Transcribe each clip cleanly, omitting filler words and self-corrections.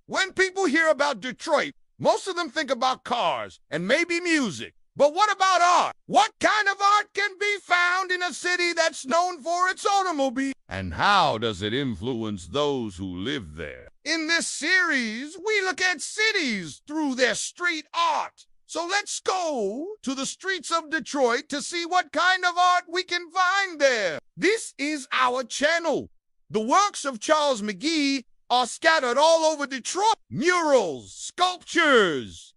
When people hear about Detroit, most of them think about cars and maybe music. But what about art? What kind of art can be found in a city that's known for its automobile? And how does it influence those who live there? In this series, we look at cities through their street art. So let's go to the streets of Detroit to see what kind of art we can find there. This is our channel. The works of Charles McGee are scattered all over Detroit. Murals, sculptures,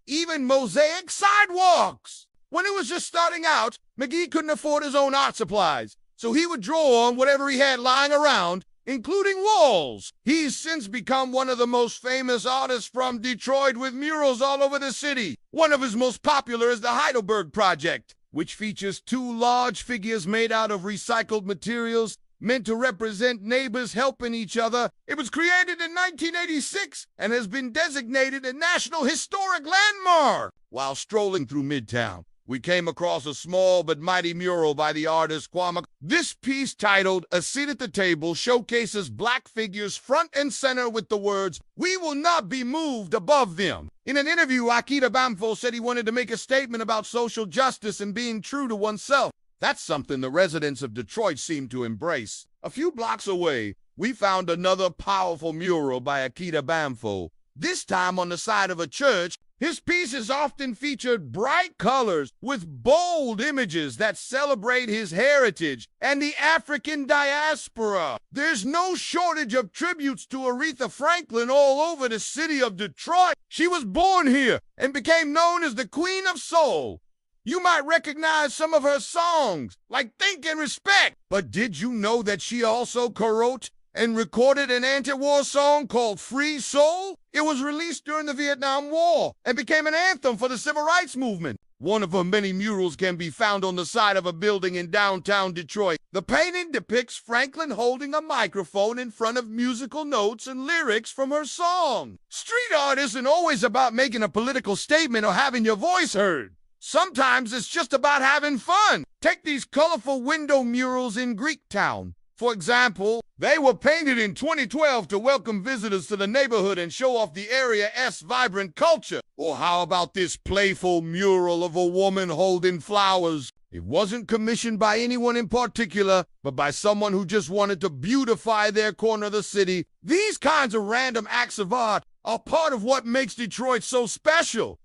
even mosaic sidewalks. When it was just starting out, McGee couldn't afford his own art supplies, so he would draw on whatever he had lying around, including walls. He's since become one of the most famous artists from Detroit with murals all over the city. One of his most popular is the Heidelberg Project, which features two large figures made out of recycled materials meant to represent neighbors helping each other. It was created in 1986 and has been designated a National Historic Landmark. While strolling through Midtown, we came across a small but mighty mural by the artist Kwame. This piece, titled "A Seat at the Table," showcases black figures front and center with the words, "We will not be moved," above them. In an interview, Akita Bamfo said he wanted to make a statement about social justice and being true to oneself. That's something the residents of Detroit seem to embrace. A few blocks away, we found another powerful mural by Akita Bamfo, this time on the side of a church. His pieces often featured bright colors with bold images that celebrate his heritage and the African diaspora. There's no shortage of tributes to Aretha Franklin all over the city of Detroit. She was born here and became known as the Queen of Soul. You might recognize some of her songs, like Think and Respect. But did you know that she also co-wrote and recorded an anti-war song called Free Soul? It was released during the Vietnam War and became an anthem for the civil rights movement. One of her many murals can be found on the side of a building in downtown Detroit. The painting depicts Franklin holding a microphone in front of musical notes and lyrics from her song. Street art isn't always about making a political statement or having your voice heard. Sometimes it's just about having fun. Take these colorful window murals in Greektown. For example, they were painted in 2012 to welcome visitors to the neighborhood and show off the area's vibrant culture. Or how about this playful mural of a woman holding flowers? It wasn't commissioned by anyone in particular, but by someone who just wanted to beautify their corner of the city. These kinds of random acts of art are part of what makes Detroit so special.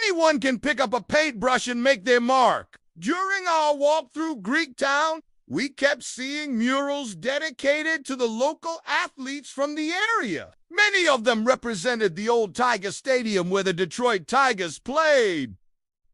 Anyone can pick up a paintbrush and make their mark. During our walk through Greektown, we kept seeing murals dedicated to the local athletes from the area. Many of them represented the old Tiger Stadium where the Detroit Tigers played.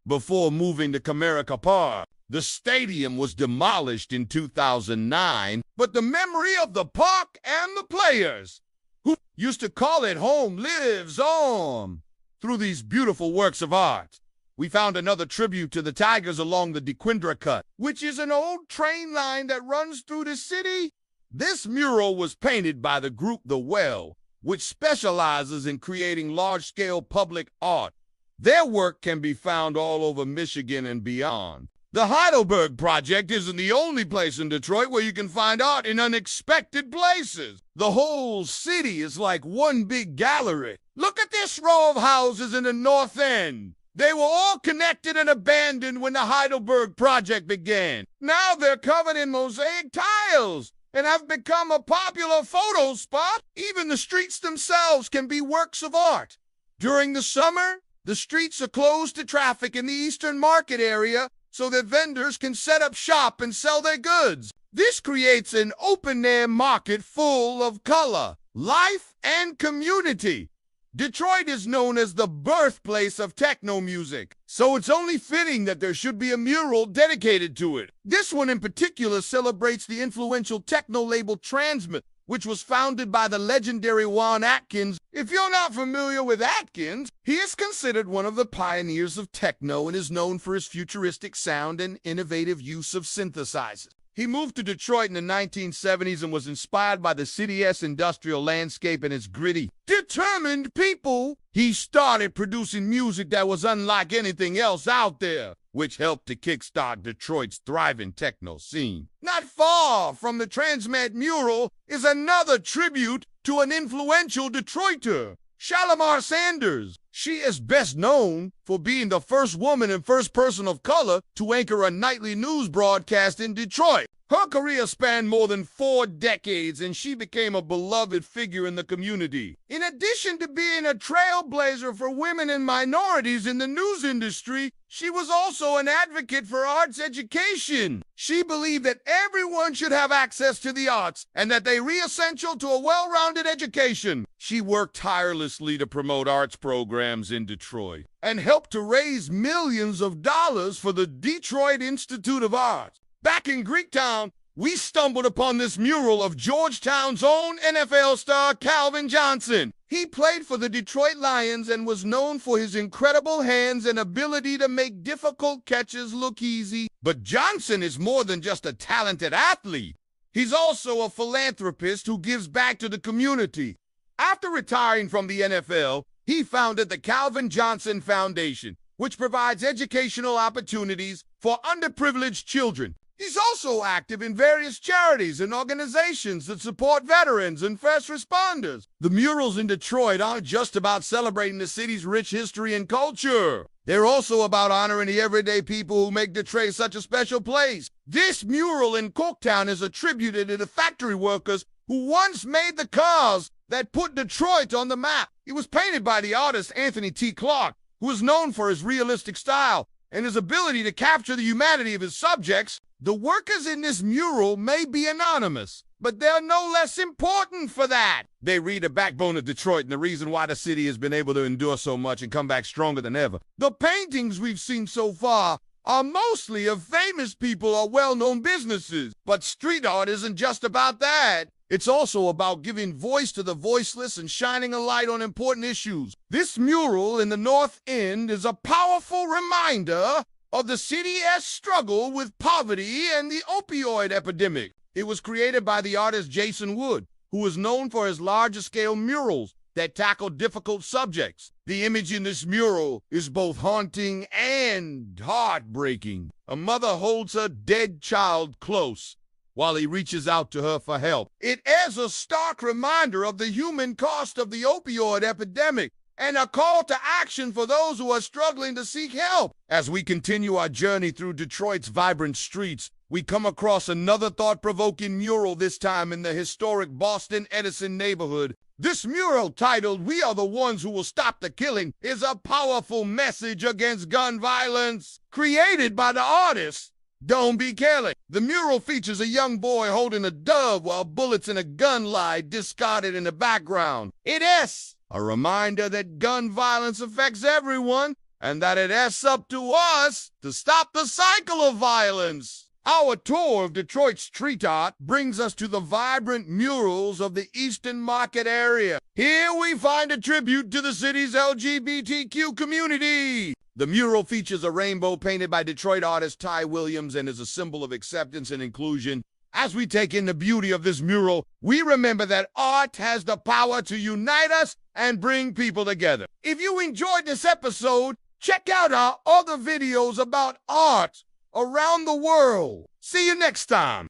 Before moving to Comerica Park, the stadium was demolished in 2009, but the memory of the park and the players, who used to call it home, lives on. Through these beautiful works of art, we found another tribute to the Tigers along the DeQuindra Cut, which is an old train line that runs through the city. This mural was painted by the group The Well, which specializes in creating large-scale public art. Their work can be found all over Michigan and beyond. The Heidelberg Project isn't the only place in Detroit where you can find art in unexpected places. The whole city is like one big gallery. Look at this row of houses in the North End. They were all connected and abandoned when the Heidelberg Project began. Now they're covered in mosaic tiles and have become a popular photo spot. Even the streets themselves can be works of art. During the summer, the streets are closed to traffic in the Eastern Market area so that vendors can set up shop and sell their goods. This creates an open-air market full of color, life, and community. Detroit is known as the birthplace of techno music, so it's only fitting that there should be a mural dedicated to it. This one in particular celebrates the influential techno label Transmit, which was founded by the legendary Juan Atkins. If you're not familiar with Atkins, he is considered one of the pioneers of techno and is known for his futuristic sound and innovative use of synthesizers. He moved to Detroit in the 1970s and was inspired by the city's industrial landscape and its gritty, determined people. He started producing music that was unlike anything else out there, which helped to kickstart Detroit's thriving techno scene. Not far from the Transmat mural is another tribute to an influential Detroiter. Shalimar Sanders. She is best known for being the first woman and first person of color to anchor a nightly news broadcast in Detroit. Her career spanned more than 4 decades, and she became a beloved figure in the community. In addition to being a trailblazer for women and minorities in the news industry, she was also an advocate for arts education. She believed that everyone should have access to the arts and that they are essential to a well-rounded education. She worked tirelessly to promote arts programs in Detroit and helped to raise millions of dollars for the Detroit Institute of Arts. Back in Greektown, we stumbled upon this mural of Georgetown's own NFL star Calvin Johnson. He played for the Detroit Lions and was known for his incredible hands and ability to make difficult catches look easy. But Johnson is more than just a talented athlete. He's also a philanthropist who gives back to the community. After retiring from the NFL, he founded the Calvin Johnson Foundation, which provides educational opportunities for underprivileged children. He's also active in various charities and organizations that support veterans and first responders. The murals in Detroit aren't just about celebrating the city's rich history and culture. They're also about honoring the everyday people who make Detroit such a special place. This mural in Corktown is attributed to the factory workers who once made the cars that put Detroit on the map. It was painted by the artist Anthony T. Clark, who is known for his realistic style and his ability to capture the humanity of his subjects. The workers in this mural may be anonymous, but they're no less important for that. They read the backbone of Detroit and the reason why the city has been able to endure so much and come back stronger than ever. The paintings we've seen so far are mostly of famous people or well-known businesses, but street art isn't just about that. It's also about giving voice to the voiceless and shining a light on important issues. This mural in the North End is a powerful reminder of the city's struggle with poverty and the opioid epidemic. It was created by the artist Jason Wood, who is known for his larger-scale murals that tackle difficult subjects. The image in this mural is both haunting and heartbreaking. A mother holds her dead child close while he reaches out to her for help. It is a stark reminder of the human cost of the opioid epidemic and a call to action for those who are struggling to seek help. As we continue our journey through Detroit's vibrant streets, we come across another thought-provoking mural, this time in the historic Boston Edison neighborhood. This mural, titled "We Are the Ones Who Will Stop the Killing," is a powerful message against gun violence. Created by the artist Don't Be Killing. The mural features a young boy holding a dove while bullets in a gun lie discarded in the background. It is a reminder that gun violence affects everyone and that it is up to us to stop the cycle of violence. Our tour of Detroit's street art brings us to the vibrant murals of the Eastern Market area. Here we find a tribute to the city's LGBTQ community. The mural features a rainbow painted by Detroit artist Ty Williams and is a symbol of acceptance and inclusion. As we take in the beauty of this mural, we remember that art has the power to unite us and bring people together. If you enjoyed this episode, check out our other videos about art around the world. See you next time.